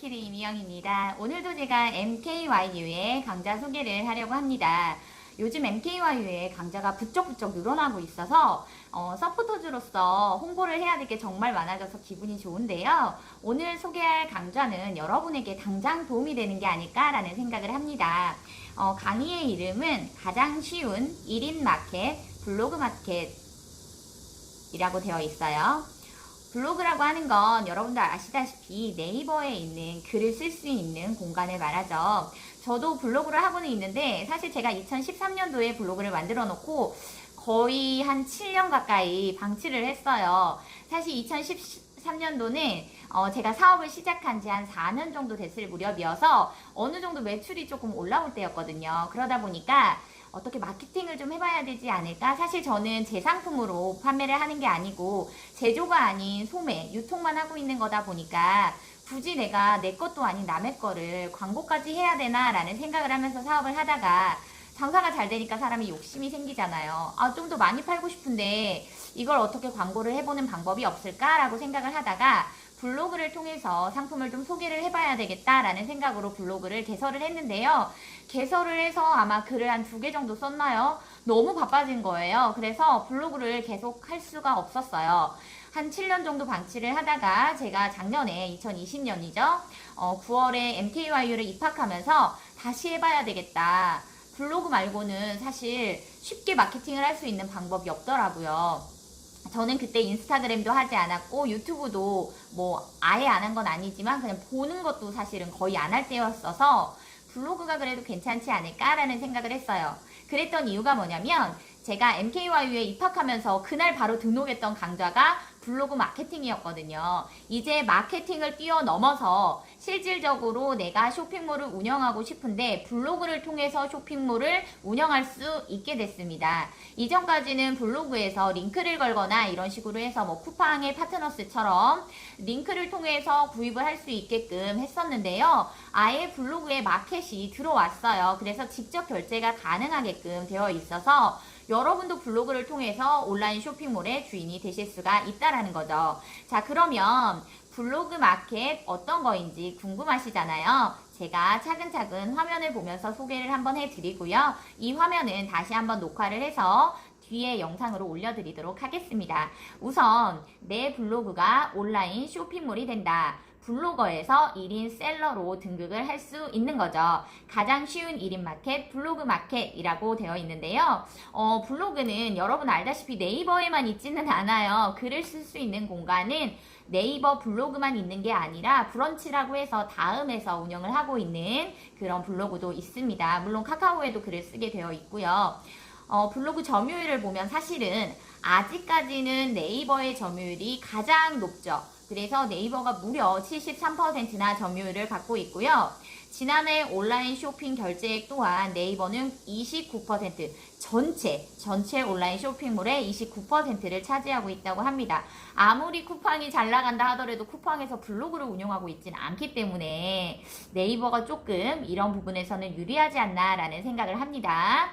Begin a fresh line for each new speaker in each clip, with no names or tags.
스키드 이미영입니다. 오늘도 제가 MKYU의 강좌 소개를 하려고 합니다. 요즘 MKYU의 강좌가 부쩍부쩍 늘어나고 있어서 서포터즈로서 홍보를 해야 될 게 정말 많아져서 기분이 좋은데요. 오늘 소개할 강좌는 여러분에게 당장 도움이 되는 게 아닐까라는 생각을 합니다. 강의의 이름은 가장 쉬운 1인 마켓, 블로그 마켓이라고 되어 있어요. 블로그라고 하는 건 여러분들 아시다시피 네이버에 있는 글을 쓸 수 있는 공간을 말하죠. 저도 블로그를 하고는 있는데 사실 제가 2013년도에 블로그를 만들어 놓고 거의 한 7년 가까이 방치를 했어요. 사실 2013년도는 제가 사업을 시작한 지 한 4년 정도 됐을 무렵이어서 어느 정도 매출이 조금 올라올 때였거든요. 그러다 보니까 어떻게 마케팅을 좀 해봐야 되지 않을까? 사실 저는 제 상품으로 판매를 하는 게 아니고 제조가 아닌 소매, 유통만 하고 있는 거다 보니까 굳이 내가 내 것도 아닌 남의 거를 광고까지 해야 되나 라는 생각을 하면서 사업을 하다가 장사가 잘 되니까 사람이 욕심이 생기잖아요. 좀 더 많이 팔고 싶은데 이걸 어떻게 광고를 해보는 방법이 없을까라고 생각을 하다가 블로그를 통해서 상품을 좀 소개를 해봐야 되겠다라는 생각으로 블로그를 개설을 했는데요. 개설을 해서 아마 글을 한 2개 정도 썼나요? 너무 바빠진 거예요. 그래서 블로그를 계속 할 수가 없었어요. 한 7년 정도 방치를 하다가 제가 작년에 2020년이죠. 9월에 MKYU를 입학하면서 다시 해봐야 되겠다. 블로그 말고는 사실 쉽게 마케팅을 할 수 있는 방법이 없더라고요. 저는 그때 인스타그램도 하지 않았고 유튜브도 뭐 아예 안 한 건 아니지만 그냥 보는 것도 사실은 거의 안 할 때였어서 블로그가 그래도 괜찮지 않을까라는 생각을 했어요. 그랬던 이유가 뭐냐면 제가 MKYU에 입학하면서 그날 바로 등록했던 강좌가 블로그 마케팅이었거든요. 이제 마케팅을 뛰어넘어서 실질적으로 내가 쇼핑몰을 운영하고 싶은데 블로그를 통해서 쇼핑몰을 운영할 수 있게 됐습니다. 이전까지는 블로그에서 링크를 걸거나 이런 식으로 해서 뭐 쿠팡의 파트너스처럼 링크를 통해서 구입을 할 수 있게끔 했었는데요. 아예 블로그에 마켓이 들어왔어요. 그래서 직접 결제가 가능하게끔 되어 있어서 여러분도 블로그를 통해서 온라인 쇼핑몰의 주인이 되실 수가 있다라는 거죠. 자, 그러면 블로그 마켓 어떤 거인지 궁금하시잖아요. 제가 차근차근 화면을 보면서 소개를 한번 해드리고요. 이 화면은 다시 한번 녹화를 해서 뒤에 영상으로 올려드리도록 하겠습니다. 우선 내 블로그가 온라인 쇼핑몰이 된다. 블로거에서 1인 셀러로 등극을 할 수 있는 거죠. 가장 쉬운 1인 마켓, 블로그 마켓이라고 되어 있는데요. 블로그는 여러분 알다시피 네이버에만 있지는 않아요. 글을 쓸 수 있는 공간은 네이버 블로그만 있는 게 아니라 브런치라고 해서 다음에서 운영을 하고 있는 그런 블로그도 있습니다. 물론 카카오에도 글을 쓰게 되어 있고요. 블로그 점유율을 보면 사실은 아직까지는 네이버의 점유율이 가장 높죠. 그래서 네이버가 무려 73%나 점유율을 갖고 있고요. 지난해 온라인 쇼핑 결제액 또한 네이버는 29%, 전체 온라인 쇼핑몰의 29%를 차지하고 있다고 합니다. 아무리 쿠팡이 잘 나간다 하더라도 쿠팡에서 블로그를 운영하고 있지는 않기 때문에 네이버가 조금 이런 부분에서는 유리하지 않나라는 생각을 합니다.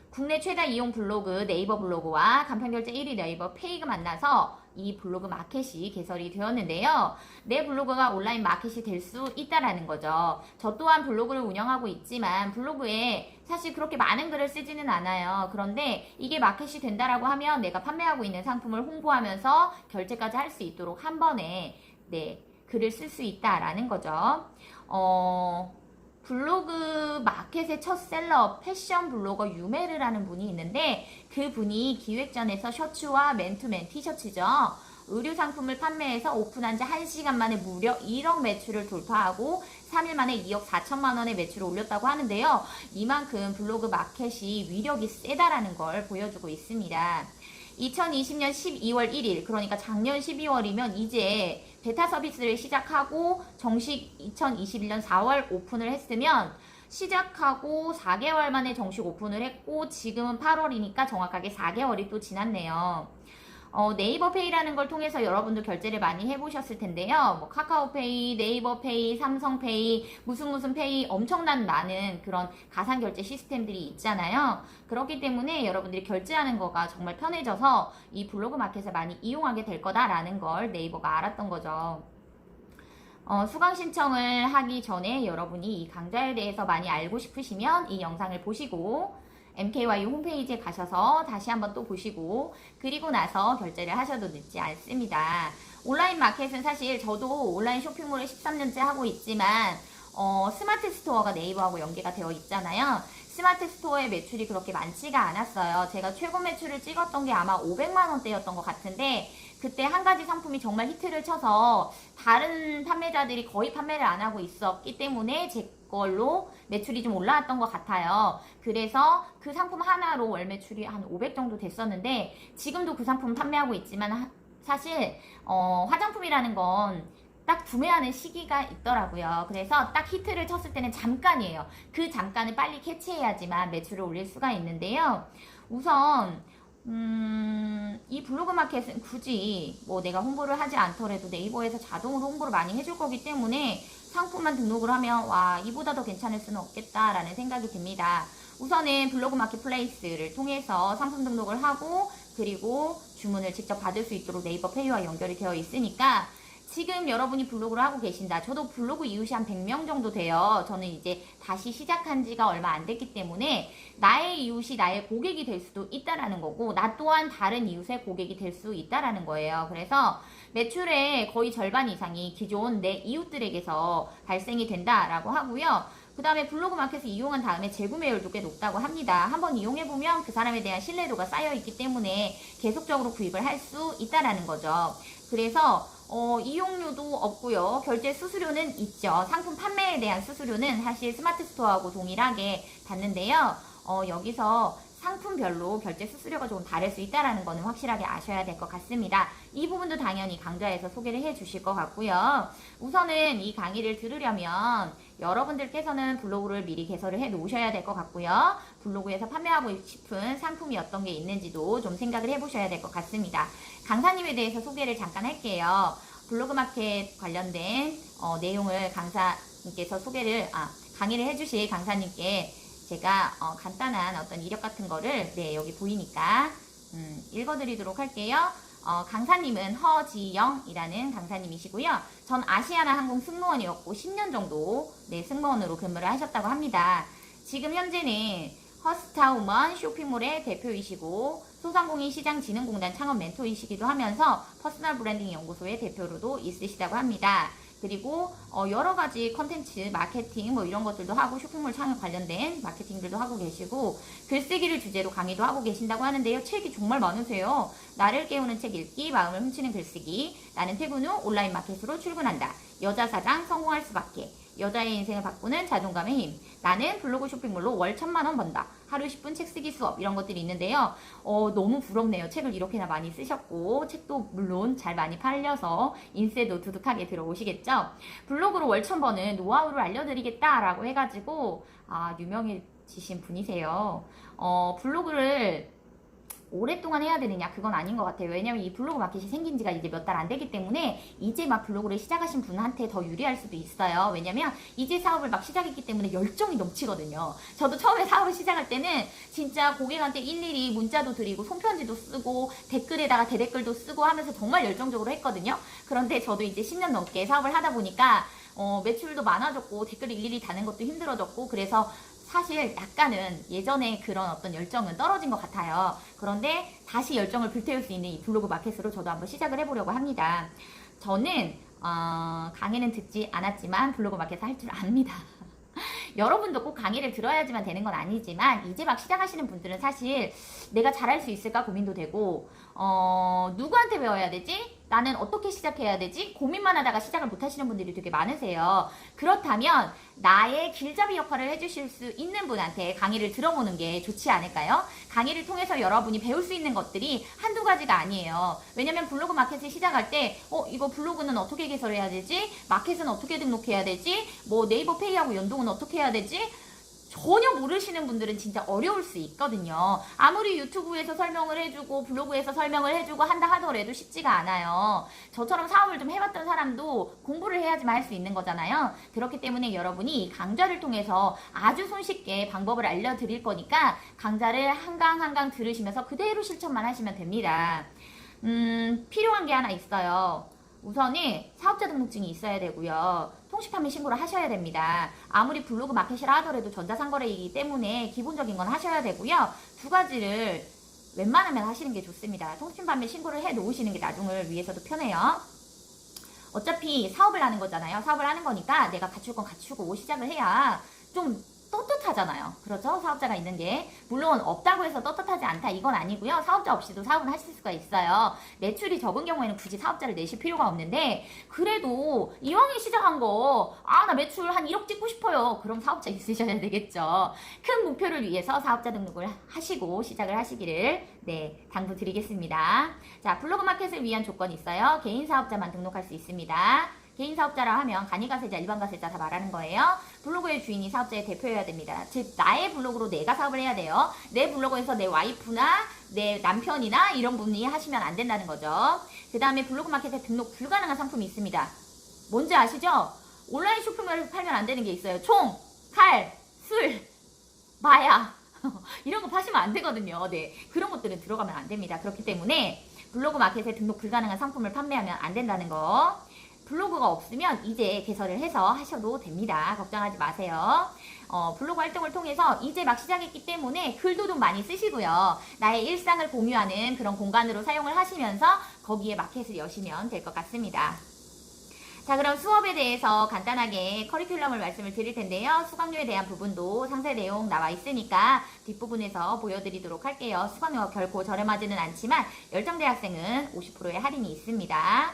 국내 최다 이용 블로그 네이버 블로그와 간편결제 1위 네이버 페이가 만나서 이 블로그 마켓이 개설이 되었는데요. 내 블로그가 온라인 마켓이 될 수 있다라는 거죠. 저 또한 블로그를 운영하고 있지만 블로그에 사실 그렇게 많은 글을 쓰지는 않아요. 그런데 이게 마켓이 된다라고 하면 내가 판매하고 있는 상품을 홍보하면서 결제까지 할 수 있도록 한 번에 글을 쓸 수 있다라는 거죠. 블로그 마켓의 첫 셀러 패션 블로거 유메르라는 분이 있는데 그 분이 기획전에서 셔츠와 맨투맨 티셔츠죠. 의류 상품을 판매해서 오픈한 지 1시간 만에 무려 1억 매출을 돌파하고 3일 만에 2억 4천만 원의 매출을 올렸다고 하는데요. 이만큼 블로그 마켓이 위력이 세다라는 걸 보여주고 있습니다. 2020년 12월 1일, 그러니까 작년 12월이면 이제 베타 서비스를 시작하고 정식 2021년 4월 오픈을 했으면 시작하고 4개월 만에 정식 오픈을 했고 지금은 8월이니까 정확하게 4개월이 또 지났네요. 네이버페이라는 걸 통해서 여러분도 결제를 많이 해보셨을 텐데요. 뭐 카카오페이, 네이버페이, 삼성페이, 무슨 페이 엄청난 많은 그런 가상결제 시스템들이 있잖아요. 그렇기 때문에 여러분들이 결제하는 거가 정말 편해져서 이 블로그 마켓을 많이 이용하게 될 거다라는 걸 네이버가 알았던 거죠. 수강 신청을 하기 전에 여러분이 이 강좌에 대해서 많이 알고 싶으시면 이 영상을 보시고 MKYU 홈페이지에 가셔서 다시 한번 또 보시고 그리고 나서 결제를 하셔도 늦지 않습니다. 온라인 마켓은 사실 저도 온라인 쇼핑몰을 13년째 하고 있지만 스마트 스토어가 네이버하고 연계가 되어 있잖아요. 스마트 스토어의 매출이 그렇게 많지가 않았어요. 제가 최고 매출을 찍었던 게 아마 500만 원대였던 것 같은데 그때 한 가지 상품이 정말 히트를 쳐서 다른 판매자들이 거의 판매를 안 하고 있었기 때문에 제 걸로 매출이 좀 올라왔던 것 같아요. 그래서 그 상품 하나로 월 매출이 한 500 정도 됐었는데 지금도 그 상품 판매하고 있지만 사실 화장품이라는 건 딱 구매하는 시기가 있더라고요. 그래서 딱 히트를 쳤을 때는 잠깐이에요. 그 잠깐을 빨리 캐치해야지만 매출을 올릴 수가 있는데요. 우선 이 블로그 마켓은 굳이 뭐 내가 홍보를 하지 않더라도 네이버에서 자동으로 홍보를 많이 해줄 거기 때문에 상품만 등록을 하면 와 이보다 더 괜찮을 수는 없겠다라는 생각이 듭니다. 우선은 블로그 마켓플레이스를 통해서 상품 등록을 하고 그리고 주문을 직접 받을 수 있도록 네이버 페이와 연결이 되어 있으니까 지금 여러분이 블로그를 하고 계신다. 저도 블로그 이웃이 한 100명 정도 돼요. 저는 이제 다시 시작한 지가 얼마 안 됐기 때문에 나의 이웃이 나의 고객이 될 수도 있다라는 거고 나 또한 다른 이웃의 고객이 될 수 있다라는 거예요. 그래서 매출의 거의 절반 이상이 기존 내 이웃들에게서 발생이 된다라고 하고요. 그 다음에 블로그 마켓을 이용한 다음에 재구매율도 꽤 높다고 합니다. 한번 이용해보면 그 사람에 대한 신뢰도가 쌓여있기 때문에 계속적으로 구입을 할 수 있다라는 거죠. 그래서 이용료도 없고요. 결제 수수료는 있죠. 상품 판매에 대한 수수료는 사실 스마트 스토어하고 동일하게 받는데요. 여기서 상품별로 결제 수수료가 조금 다를 수 있다는 거는 확실하게 아셔야 될 것 같습니다. 이 부분도 당연히 강좌에서 소개를 해 주실 것 같고요. 우선은 이 강의를 들으려면 여러분들께서는 블로그를 미리 개설을 해 놓으셔야 될 것 같고요. 블로그에서 판매하고 싶은 상품이 어떤 게 있는지도 좀 생각을 해 보셔야 될 것 같습니다. 강사님에 대해서 소개를 잠깐 할게요. 블로그 마켓 관련된 내용을 강사님께서 강의를 해주실 강사님께 제가 간단한 어떤 이력 같은 거를 여기 보이니까 읽어드리도록 할게요. 강사님은 허지영이라는 강사님이시고요. 전 아시아나 항공 승무원이었고 10년 정도 승무원으로 근무를 하셨다고 합니다. 지금 현재는 허스타우먼 쇼핑몰의 대표이시고 소상공인 시장진흥공단 창업 멘토이시기도 하면서 퍼스널 브랜딩 연구소의 대표로도 있으시다고 합니다. 그리고 여러 가지 컨텐츠, 마케팅 뭐 이런 것들도 하고 쇼핑몰 창업 관련된 마케팅들도 하고 계시고 글쓰기를 주제로 강의도 하고 계신다고 하는데요. 책이 정말 많으세요. 나를 깨우는 책 읽기, 마음을 훔치는 글쓰기, 나는 퇴근 후 온라인 마켓으로 출근한다. 여자 사장 성공할 수밖에. 여자의 인생을 바꾸는 자존감의 힘. 나는 블로그 쇼핑몰로 월 1000만 원 번다. 하루 10분 책 쓰기 수업 이런 것들이 있는데요. 너무 부럽네요. 책을 이렇게나 많이 쓰셨고 책도 물론 잘 많이 팔려서 인세도 두둑하게 들어오시겠죠. 블로그로 월 1000번은 노하우를 알려드리겠다라고 해가지고 유명해지신 분이세요. 블로그를 오랫동안 해야 되느냐 그건 아닌 것 같아요. 왜냐면 이 블로그 마켓이 생긴 지가 이제 몇 달 안 되기 때문에 이제 막 블로그를 시작하신 분한테 더 유리할 수도 있어요. 왜냐면 이제 사업을 막 시작했기 때문에 열정이 넘치거든요. 저도 처음에 사업을 시작할 때는 진짜 고객한테 일일이 문자도 드리고 손편지도 쓰고 댓글에다가 대댓글도 쓰고 하면서 정말 열정적으로 했거든요. 그런데 저도 이제 10년 넘게 사업을 하다 보니까 매출도 많아졌고 댓글 일일이 다는 것도 힘들어졌고 그래서 사실 약간은 예전에 그런 어떤 열정은 떨어진 것 같아요. 그런데 다시 열정을 불태울 수 있는 이 블로그 마켓으로 저도 한번 시작을 해보려고 합니다. 저는 강의는 듣지 않았지만 블로그 마켓을 할 줄 압니다. 여러분도 꼭 강의를 들어야지만 되는 건 아니지만 이제 막 시작하시는 분들은 사실 내가 잘할 수 있을까 고민도 되고 누구한테 배워야 되지? 나는 어떻게 시작해야 되지? 고민만 하다가 시작을 못 하시는 분들이 되게 많으세요. 그렇다면 나의 길잡이 역할을 해주실 수 있는 분한테 강의를 들어보는 게 좋지 않을까요? 강의를 통해서 여러분이 배울 수 있는 것들이 한두 가지가 아니에요. 왜냐면 블로그 마켓을 시작할 때 이거 블로그는 어떻게 개설해야 되지? 마켓은 어떻게 등록해야 되지? 뭐 네이버 페이하고 연동은 어떻게 해야 되지? 전혀 모르시는 분들은 진짜 어려울 수 있거든요. 아무리 유튜브에서 설명을 해주고 블로그에서 설명을 해주고 한다 하더라도 쉽지가 않아요. 저처럼 사업을 좀 해봤던 사람도 공부를 해야지만 할 수 있는 거잖아요. 그렇기 때문에 여러분이 이 강좌를 통해서 아주 손쉽게 방법을 알려드릴 거니까 강좌를 한강 들으시면서 그대로 실천만 하시면 됩니다. 필요한 게 하나 있어요. 우선은 사업자 등록증이 있어야 되고요. 통신판매 신고를 하셔야 됩니다. 아무리 블로그 마켓이라 하더라도 전자상거래이기 때문에 기본적인 건 하셔야 되고요. 두 가지를 웬만하면 하시는 게 좋습니다. 통신판매 신고를 해 놓으시는 게 나중을 위해서도 편해요. 어차피 사업을 하는 거잖아요. 사업을 하는 거니까 내가 갖출 건 갖추고 시작을 해야 좀 떳떳하잖아요. 그렇죠? 사업자가 있는 게. 물론 없다고 해서 떳떳하지 않다 이건 아니고요. 사업자 없이도 사업은 하실 수가 있어요. 매출이 적은 경우에는 굳이 사업자를 내실 필요가 없는데 그래도 이왕에 시작한 거 나 매출 한 1억 찍고 싶어요. 그럼 사업자 있으셔야 되겠죠. 큰 목표를 위해서 사업자 등록을 하시고 시작을 하시기를 당부드리겠습니다. 자, 블로그 마켓을 위한 조건이 있어요. 개인 사업자만 등록할 수 있습니다. 개인 사업자라 하면 간이가세자, 일반가세자 다 말하는 거예요. 블로그의 주인이 사업자의 대표여야 됩니다. 즉 나의 블로그로 내가 사업을 해야 돼요. 내 블로그에서 내 와이프나 내 남편이나 이런 분이 하시면 안 된다는 거죠. 그 다음에 블로그 마켓에 등록 불가능한 상품이 있습니다. 뭔지 아시죠? 온라인 쇼핑몰에서 팔면 안 되는 게 있어요. 총, 칼, 술, 마약 이런 거 파시면 안 되거든요. 네, 그런 것들은 들어가면 안 됩니다. 그렇기 때문에 블로그 마켓에 등록 불가능한 상품을 판매하면 안 된다는 거. 블로그가 없으면 이제 개설을 해서 하셔도 됩니다. 걱정하지 마세요. 블로그 활동을 통해서 이제 막 시작했기 때문에 글도 좀 많이 쓰시고요. 나의 일상을 공유하는 그런 공간으로 사용을 하시면서 거기에 마켓을 여시면 될 것 같습니다. 자, 그럼 수업에 대해서 간단하게 커리큘럼을 말씀을 드릴 텐데요. 수강료에 대한 부분도 상세 내용 나와 있으니까 뒷부분에서 보여드리도록 할게요. 수강료가 결코 저렴하지는 않지만 열정대학생은 50%의 할인이 있습니다.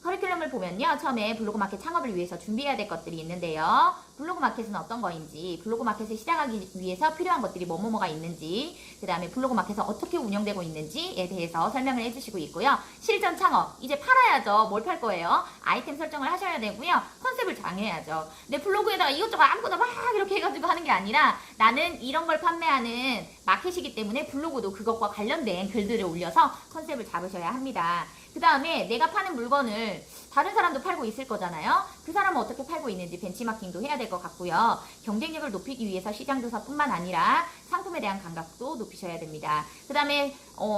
커리큘럼을 보면요. 처음에 블로그 마켓 창업을 위해서 준비해야 될 것들이 있는데요. 블로그 마켓은 어떤 거인지, 블로그 마켓을 시작하기 위해서 필요한 것들이 뭐뭐가 있는지, 그 다음에 블로그 마켓은 어떻게 운영되고 있는지에 대해서 설명을 해주시고 있고요. 실전 창업, 이제 팔아야죠. 뭘 팔 거예요? 아이템 설정을 하셔야 되고요. 컨셉을 정해야죠. 내 블로그에다가 이것저것 아무거나 막 이렇게 해가지고 하는 게 아니라 나는 이런 걸 판매하는 마켓이기 때문에 블로그도 그것과 관련된 글들을 올려서 컨셉을 잡으셔야 합니다. 그 다음에 내가 파는 물건을 다른 사람도 팔고 있을 거잖아요. 그 사람은 어떻게 팔고 있는지 벤치마킹도 해야 될 것 같고요. 경쟁력을 높이기 위해서 시장조사뿐만 아니라 상품에 대한 감각도 높이셔야 됩니다. 그 다음에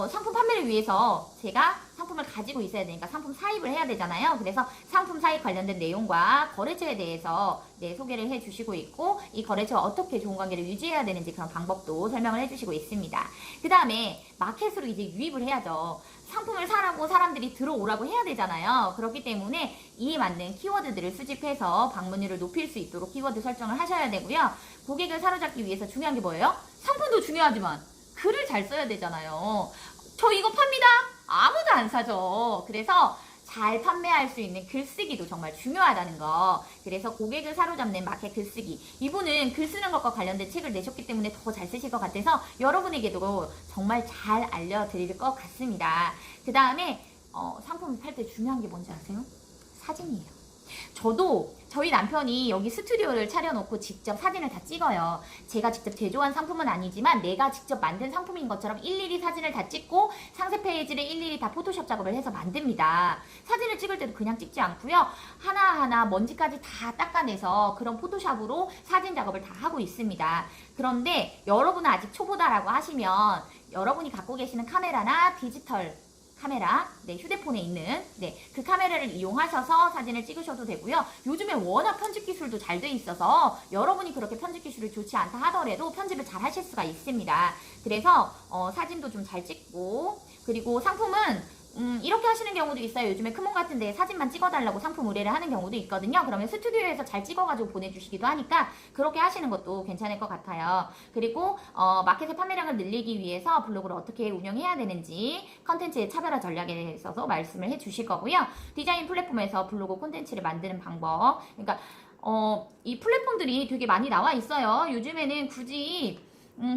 상품 판매를 위해서 제가 상품을 가지고 있어야 되니까 상품 사입을 해야 되잖아요. 그래서 상품 사입 관련된 내용과 거래처에 대해서 소개를 해주시고 있고 이 거래처와 어떻게 좋은 관계를 유지해야 되는지 그런 방법도 설명을 해주시고 있습니다. 그 다음에 마켓으로 이제 유입을 해야죠. 상품을 사라고 사람들이 들어오라고 해야 되잖아요. 그렇기 때문에 이에 맞는 키워드들을 수집해서 방문율을 높일 수 있도록 키워드 설정을 하셔야 되고요. 고객을 사로잡기 위해서 중요한 게 뭐예요? 상품도 중요하지만 글을 잘 써야 되잖아요. 저 이거 팝니다. 아무도 안 사죠. 그래서 잘 판매할 수 있는 글쓰기도 정말 중요하다는 거. 그래서 고객을 사로잡는 마켓 글쓰기. 이분은 글 쓰는 것과 관련된 책을 내셨기 때문에 더 잘 쓰실 것 같아서 여러분에게도 정말 잘 알려드릴 것 같습니다. 그 다음에 상품을 팔 때 중요한 게 뭔지 아세요? 사진이에요. 저도 저희 남편이 여기 스튜디오를 차려놓고 직접 사진을 다 찍어요. 제가 직접 제조한 상품은 아니지만 내가 직접 만든 상품인 것처럼 일일이 사진을 다 찍고 상세 페이지를 일일이 다 포토샵 작업을 해서 만듭니다. 사진을 찍을 때도 그냥 찍지 않고요. 하나하나 먼지까지 다 닦아내서 그런 포토샵으로 사진 작업을 다 하고 있습니다. 그런데 여러분은 아직 초보다라고 하시면 여러분이 갖고 계시는 카메라나 디지털 카메라, 휴대폰에 있는 그 카메라를 이용하셔서 사진을 찍으셔도 되고요. 요즘에 워낙 편집 기술도 잘 돼 있어서 여러분이 그렇게 편집 기술이 좋지 않다 하더라도 편집을 잘 하실 수가 있습니다. 그래서 사진도 좀 잘 찍고 그리고 상품은 이렇게 하시는 경우도 있어요. 요즘에 크몬 같은 데 사진만 찍어달라고 상품 의뢰를 하는 경우도 있거든요. 그러면 스튜디오에서 잘 찍어가지고 보내주시기도 하니까 그렇게 하시는 것도 괜찮을 것 같아요. 그리고 마켓의 판매량을 늘리기 위해서 블로그를 어떻게 운영해야 되는지 컨텐츠의 차별화 전략에 있어서 말씀을 해주실 거고요. 디자인 플랫폼에서 블로그 콘텐츠를 만드는 방법. 그러니까 이 플랫폼들이 되게 많이 나와 있어요. 요즘에는 굳이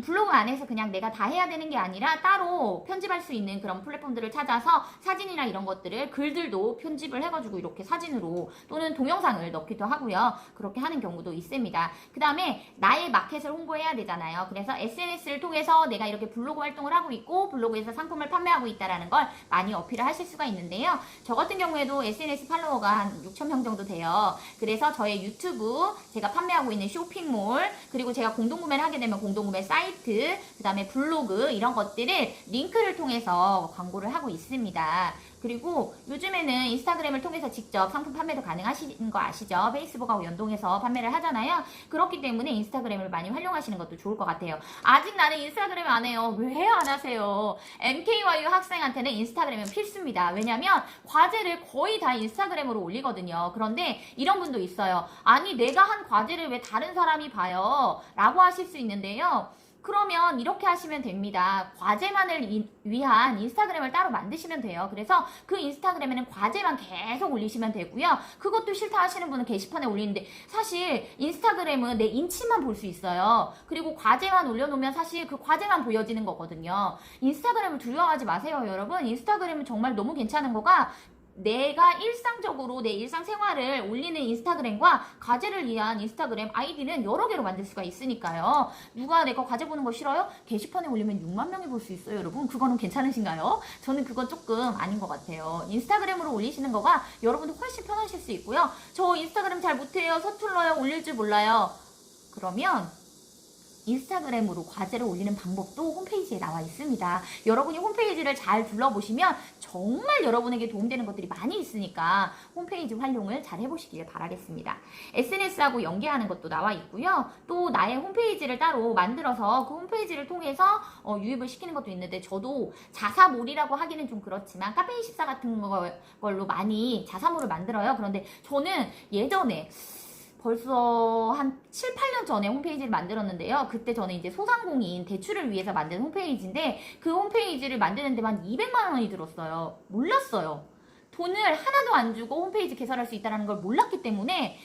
블로그 안에서 그냥 내가 다 해야 되는 게 아니라 따로 편집할 수 있는 그런 플랫폼들을 찾아서 사진이나 이런 것들을 글들도 편집을 해가지고 이렇게 사진으로 또는 동영상을 넣기도 하고요. 그렇게 하는 경우도 있습니다. 그 다음에 나의 마켓을 홍보해야 되잖아요. 그래서 SNS를 통해서 내가 이렇게 블로그 활동을 하고 있고 블로그에서 상품을 판매하고 있다는 걸 많이 어필을 하실 수가 있는데요. 저 같은 경우에도 SNS 팔로워가 한 6,000명 정도 돼요. 그래서 저의 유튜브, 제가 판매하고 있는 쇼핑몰, 그리고 제가 공동구매를 하게 되면 공동구매 사이트, 그 다음에 블로그 이런 것들을 링크를 통해서 광고를 하고 있습니다. 그리고 요즘에는 인스타그램을 통해서 직접 상품 판매도 가능하신 거 아시죠? 페이스북하고 연동해서 판매를 하잖아요. 그렇기 때문에 인스타그램을 많이 활용하시는 것도 좋을 것 같아요. 아직 나는 인스타그램 안 해요. 왜 안 하세요? MKYU 학생한테는 인스타그램은 필수입니다. 왜냐면 과제를 거의 다 인스타그램으로 올리거든요. 그런데 이런 분도 있어요. 아니 내가 한 과제를 왜 다른 사람이 봐요? 라고 하실 수 있는데요. 그러면 이렇게 하시면 됩니다. 과제만을 위한 인스타그램을 따로 만드시면 돼요. 그래서 그 인스타그램에는 과제만 계속 올리시면 되고요. 그것도 싫다 하시는 분은 게시판에 올리는데 사실 인스타그램은 내 인치만 볼 수 있어요. 그리고 과제만 올려놓으면 사실 그 과제만 보여지는 거거든요. 인스타그램을 두려워하지 마세요, 여러분. 인스타그램은 정말 너무 괜찮은 거가 내가 일상적으로 내 일상생활을 올리는 인스타그램과 과제를 위한 인스타그램 아이디는 여러 개로 만들 수가 있으니까요. 누가 내가 과제 보는 거 싫어요? 게시판에 올리면 6만 명이 볼 수 있어요, 여러분. 그거는 괜찮으신가요? 저는 그건 조금 아닌 것 같아요. 인스타그램으로 올리시는 거가 여러분도 훨씬 편하실 수 있고요. 저 인스타그램 잘 못해요, 서툴러요, 올릴 줄 몰라요. 그러면 인스타그램으로 과제를 올리는 방법도 홈페이지에 나와 있습니다. 여러분이 홈페이지를 잘 둘러보시면 정말 여러분에게 도움되는 것들이 많이 있으니까 홈페이지 활용을 잘 해보시길 바라겠습니다. SNS하고 연계하는 것도 나와 있고요. 또 나의 홈페이지를 따로 만들어서 그 홈페이지를 통해서 유입을 시키는 것도 있는데 저도 자사몰이라고 하기는 좀 그렇지만 카페24 같은 걸로 많이 자사몰을 만들어요. 그런데 저는 예전에 벌써 한 7, 8년 전에 홈페이지를 만들었는데요. 그때 저는 이제 소상공인 대출을 위해서 만든 홈페이지인데 그 홈페이지를 만드는 데만 200만 원이 들었어요. 몰랐어요. 돈을 하나도 안 주고 홈페이지 개설할 수 있다는 걸 몰랐기 때문에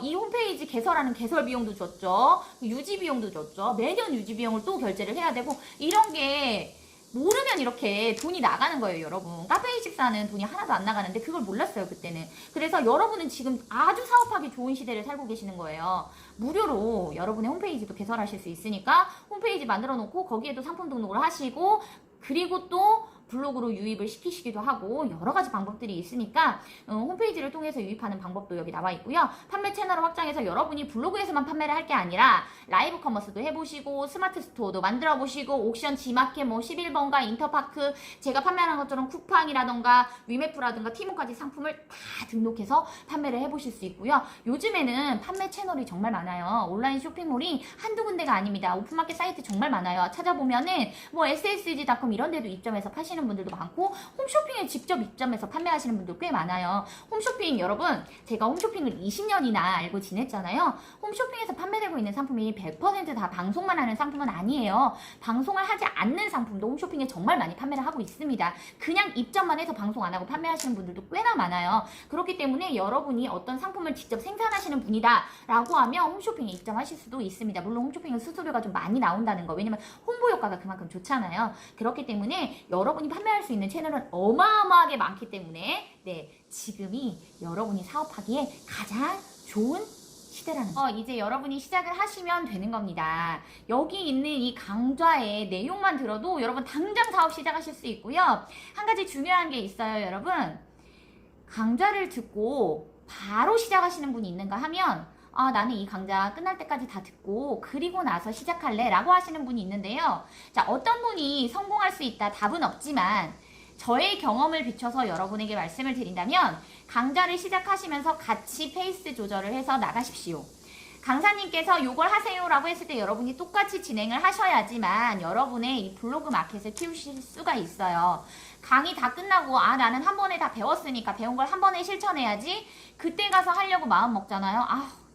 이 홈페이지 개설하는 개설 비용도 줬죠. 유지 비용도 줬죠. 매년 유지 비용을 또 결제를 해야 되고 이런 게 모르면 이렇게 돈이 나가는 거예요, 여러분. 카페24는 돈이 하나도 안 나가는데 그걸 몰랐어요, 그때는. 그래서 여러분은 지금 아주 사업하기 좋은 시대를 살고 계시는 거예요. 무료로 여러분의 홈페이지도 개설하실 수 있으니까 홈페이지 만들어 놓고 거기에도 상품 등록을 하시고 그리고 또 블로그로 유입을 시키시기도 하고 여러 가지 방법들이 있으니까 홈페이지를 통해서 유입하는 방법도 여기 나와 있고요. 판매 채널을 확장해서 여러분이 블로그에서만 판매를 할 게 아니라 라이브 커머스도 해보시고 스마트 스토어도 만들어 보시고 옥션 지마켓 뭐 11번가 인터파크 제가 판매하는 것처럼 쿠팡이라던가 위메프라든가 티모까지 상품을 다 등록해서 판매를 해보실 수 있고요. 요즘에는 판매 채널이 정말 많아요. 온라인 쇼핑몰이 한두 군데가 아닙니다. 오픈마켓 사이트 정말 많아요. 찾아보면은 뭐 ssg.com 이런 데도 입점해서 파시는 분들도 많고 홈쇼핑에 직접 입점해서 판매하시는 분들 꽤 많아요. 홈쇼핑 여러분 제가 홈쇼핑을 20년이나 알고 지냈잖아요. 홈쇼핑에서 판매되고 있는 상품이 100% 방송만 하는 상품은 아니에요. 방송을 하지 않는 상품도 홈쇼핑에 정말 많이 판매를 하고 있습니다. 그냥 입점만 해서 방송 안 하고 판매하시는 분들도 꽤나 많아요. 그렇기 때문에 여러분이 어떤 상품을 직접 생산하시는 분이다 라고 하면 홈쇼핑에 입점하실 수도 있습니다. 물론 홈쇼핑은 수수료가 좀 많이 나온다는 거 왜냐면 홍보 효과가 그만큼 좋잖아요. 그렇기 때문에 여러분이 판매할 수 있는 채널은 어마어마하게 많기 때문에 지금이 여러분이 사업하기에 가장 좋은 시대라는 거. 이제 여러분이 시작을 하시면 되는 겁니다. 여기 있는 이 강좌의 내용만 들어도 여러분 당장 사업 시작하실 수 있고요. 한 가지 중요한 게 있어요, 여러분. 강좌를 듣고 바로 시작하시는 분이 있는가 하면 나는 이 강좌 끝날 때까지 다 듣고 그리고 나서 시작할래 라고 하시는 분이 있는데요. 자, 어떤 분이 성공할 수 있다 답은 없지만 저의 경험을 비춰서 여러분에게 말씀을 드린다면 강좌를 시작하시면서 같이 페이스 조절을 해서 나가십시오. 강사님께서 요걸 하세요 라고 했을 때 여러분이 똑같이 진행을 하셔야지만 여러분의 이 블로그 마켓을 키우실 수가 있어요. 강의 다 끝나고 나는 한 번에 다 배웠으니까 배운 걸 한 번에 실천해야지 그때 가서 하려고 마음 먹잖아요.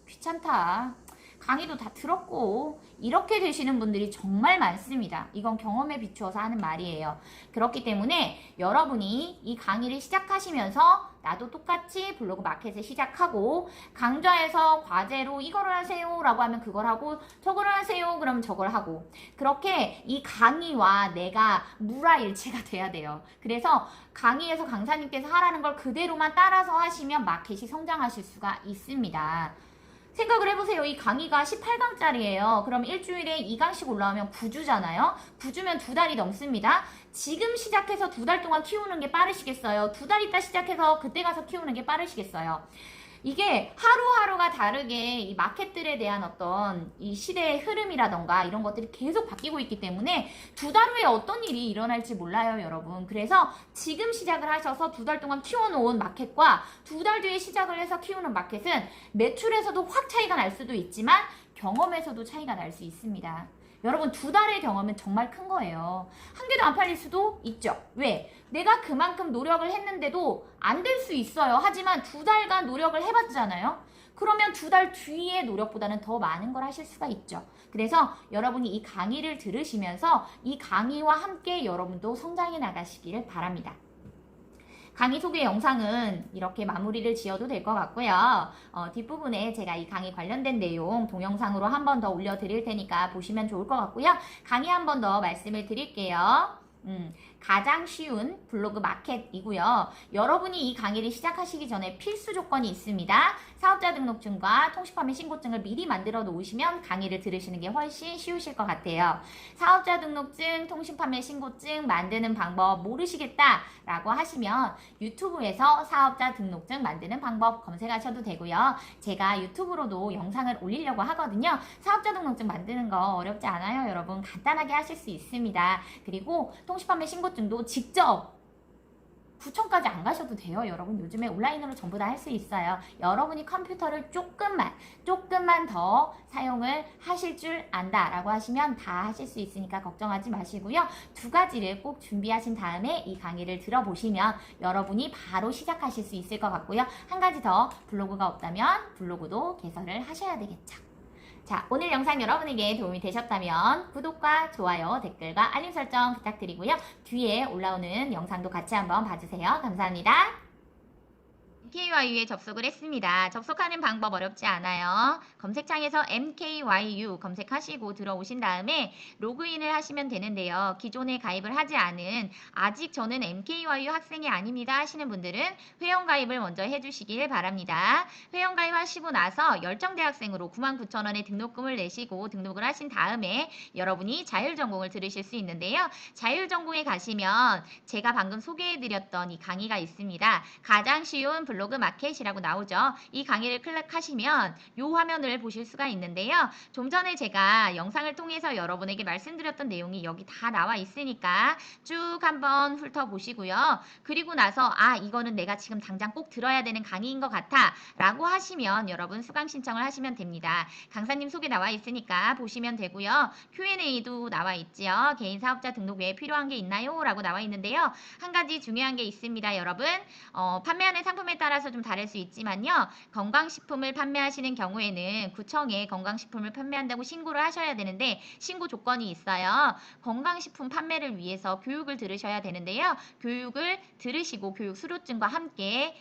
귀찮다. 강의도 다 들었고 이렇게 되시는 분들이 정말 많습니다. 이건 경험에 비추어서 하는 말이에요. 그렇기 때문에 여러분이 이 강의를 시작하시면서 나도 똑같이 블로그 마켓을 시작하고 강좌에서 과제로 이거를 하세요 라고 하면 그걸 하고 저걸 하세요 그러면 저걸 하고 그렇게 이 강의와 내가 물화일체가 돼야 돼요. 그래서 강의에서 강사님께서 하라는 걸 그대로만 따라서 하시면 마켓이 성장하실 수가 있습니다. 생각을 해보세요. 이 강의가 18강짜리예요. 그럼 일주일에 2강씩 올라오면 9주잖아요. 9주면 2달이 넘습니다. 지금 시작해서 2달 동안 키우는 게 빠르시겠어요? 2달 있다 시작해서 그때 가서 키우는 게 빠르시겠어요? 이게 하루하루가 다르게 이 마켓들에 대한 어떤 이 시대의 흐름이라던가 이런 것들이 계속 바뀌고 있기 때문에 두 달 후에 어떤 일이 일어날지 몰라요, 여러분. 그래서 지금 시작을 하셔서 두 달 동안 키워놓은 마켓과 두 달 뒤에 시작을 해서 키우는 마켓은 매출에서도 확 차이가 날 수도 있지만 경험에서도 차이가 날 수 있습니다. 여러분, 두 달의 경험은 정말 큰 거예요. 한 개도 안 팔릴 수도 있죠. 왜? 내가 그만큼 노력을 했는데도 안 될 수 있어요. 하지만 두 달간 노력을 해봤잖아요. 그러면 두 달 뒤의 노력보다는 더 많은 걸 하실 수가 있죠. 그래서 여러분이 이 강의를 들으시면서 이 강의와 함께 여러분도 성장해 나가시기를 바랍니다. 강의 소개 영상은 이렇게 마무리를 지어도 될 것 같고요. 뒷부분에 제가 이 강의 관련된 내용 동영상으로 한 번 더 올려드릴 테니까 보시면 좋을 것 같고요. 강의 한 번 더 말씀을 드릴게요. 가장 쉬운 블로그 마켓이고요. 여러분이 이 강의를 시작하시기 전에 필수 조건이 있습니다. 사업자 등록증과 통신판매 신고증을 미리 만들어 놓으시면 강의를 들으시는 게 훨씬 쉬우실 것 같아요. 사업자 등록증, 통신판매 신고증 만드는 방법 모르시겠다라고 하시면 유튜브에서 사업자 등록증 만드는 방법 검색하셔도 되고요. 제가 유튜브로도 영상을 올리려고 하거든요. 사업자 등록증 만드는 거 어렵지 않아요, 여러분. 간단하게 하실 수 있습니다. 그리고 통신판매 신고증도 직접 구청까지 안 가셔도 돼요. 여러분, 요즘에 온라인으로 전부 다 할 수 있어요. 여러분이 컴퓨터를 조금만 더 사용을 하실 줄 안다라고 하시면 다 하실 수 있으니까 걱정하지 마시고요. 두 가지를 꼭 준비하신 다음에 이 강의를 들어보시면 여러분이 바로 시작하실 수 있을 것 같고요. 한 가지 더, 블로그가 없다면 블로그도 개설을 하셔야 되겠죠. 자, 오늘 영상 여러분에게 도움이 되셨다면 구독과 좋아요, 댓글과 알림 설정 부탁드리고요. 뒤에 올라오는 영상도 같이 한번 봐주세요. 감사합니다. MKYU에 접속을 했습니다. 접속하는 방법 어렵지 않아요. 검색창에서 MKYU 검색하시고 들어오신 다음에 로그인을 하시면 되는데요. 기존에 가입을 하지 않은 아직 저는 MKYU 학생이 아닙니다 하시는 분들은 회원가입을 먼저 해주시길 바랍니다. 회원가입하시고 나서 열정대학생으로 99,000원의 등록금을 내시고 등록을 하신 다음에 여러분이 자율전공을 들으실 수 있는데요. 자율전공에 가시면 제가 방금 소개해드렸던 이 강의가 있습니다. 가장 쉬운 블로그 마켓이라고 나오죠. 이 강의를 클릭하시면 이 화면을 보실 수가 있는데요. 좀 전에 제가 영상을 통해서 여러분에게 말씀드렸던 내용이 여기 다 나와 있으니까 쭉 한번 훑어보시고요. 그리고 나서 이거는 내가 지금 당장 꼭 들어야 되는 강의인 것 같아 라고 하시면 여러분 수강 신청을 하시면 됩니다. 강사님 소개 나와 있으니까 보시면 되고요. Q&A도 나와 있지요. 개인 사업자 등록 외에 필요한 게 있나요? 라고 나와 있는데요. 한 가지 중요한 게 있습니다. 여러분, 판매하는 상품에 따라서 좀 다를 수 있지만요. 건강식품을 판매하시는 경우에는 구청에 건강식품을 판매한다고 신고를 하셔야 되는데 신고 조건이 있어요. 건강식품 판매를 위해서 교육을 들으셔야 되는데요. 교육을 들으시고 교육 수료증과 함께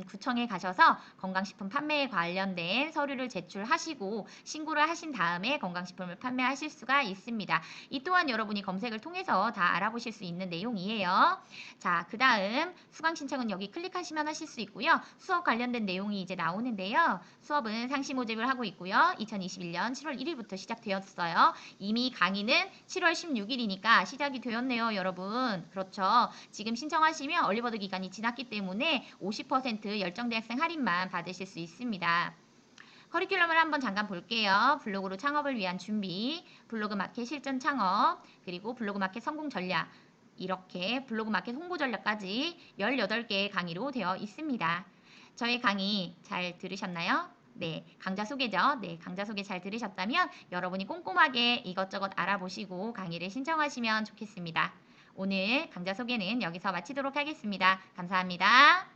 구청에 가셔서 건강식품 판매에 관련된 서류를 제출하시고 신고를 하신 다음에 건강식품을 판매하실 수가 있습니다. 이 또한 여러분이 검색을 통해서 다 알아보실 수 있는 내용이에요. 자, 그 다음 수강 신청은 여기 클릭하시면 하실 수 있고요. 수업 관련된 내용이 이제 나오는데요. 수업은 상시 모집을 하고 있고요. 2021년 7월 1일부터 시작되었어요. 이미 강의는 7월 16일이니까 시작이 되었네요, 여러분. 그렇죠. 지금 신청하시면 얼리버드 기간이 지났기 때문에 50% 열정대학생 할인만 받으실 수 있습니다. 커리큘럼을 한번 잠깐 볼게요. 블로그로 창업을 위한 준비, 블로그 마켓 실전 창업, 그리고 블로그 마켓 성공 전략, 이렇게 블로그 마켓 홍보 전략까지 18개의 강의로 되어 있습니다. 저희 강의 잘 들으셨나요? 네, 강좌 소개죠. 네, 강좌 소개 잘 들으셨다면 여러분이 꼼꼼하게 이것저것 알아보시고 강의를 신청하시면 좋겠습니다. 오늘 강좌 소개는 여기서 마치도록 하겠습니다. 감사합니다.